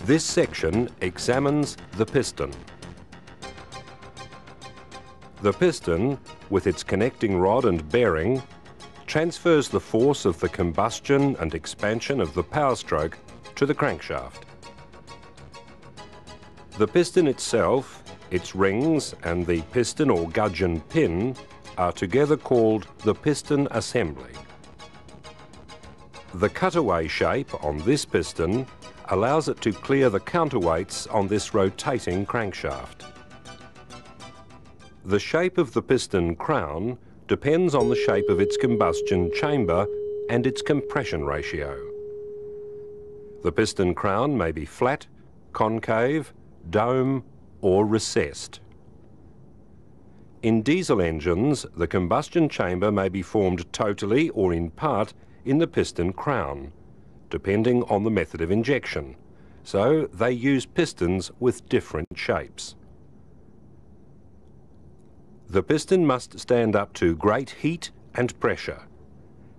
This section examines the piston. The piston, with its connecting rod and bearing, transfers the force of the combustion and expansion of the power stroke to the crankshaft. The piston itself, its rings and the piston or gudgeon pin are together called the piston assembly. The cutaway shape on this piston allows it to clear the counterweights on this rotating crankshaft. The shape of the piston crown depends on the shape of its combustion chamber and its compression ratio. The piston crown may be flat, concave, dome or recessed. In diesel engines, the combustion chamber may be formed totally or in part in the piston crown, depending on the method of injection, so they use pistons with different shapes. The piston must stand up to great heat and pressure.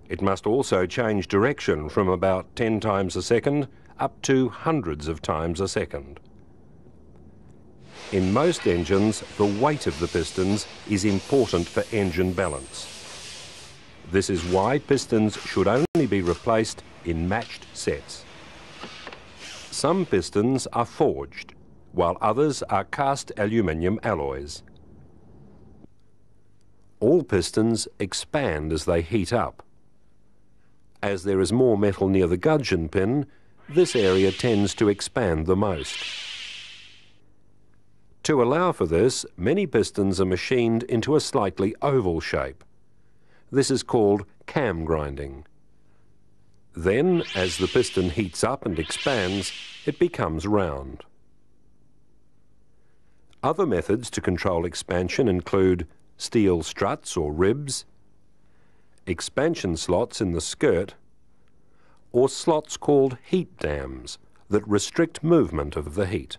It must also change direction from about 10 times a second up to hundreds of times a second. In most engines, the weight of the pistons is important for engine balance. This is why pistons should only be replaced in matched sets. Some pistons are forged, while others are cast aluminium alloys. All pistons expand as they heat up. As there is more metal near the gudgeon pin, this area tends to expand the most. To allow for this, many pistons are machined into a slightly oval shape. This is called cam grinding. Then, as the piston heats up and expands, it becomes round. Other methods to control expansion include steel struts or ribs, expansion slots in the skirt, or slots called heat dams that restrict movement of the heat.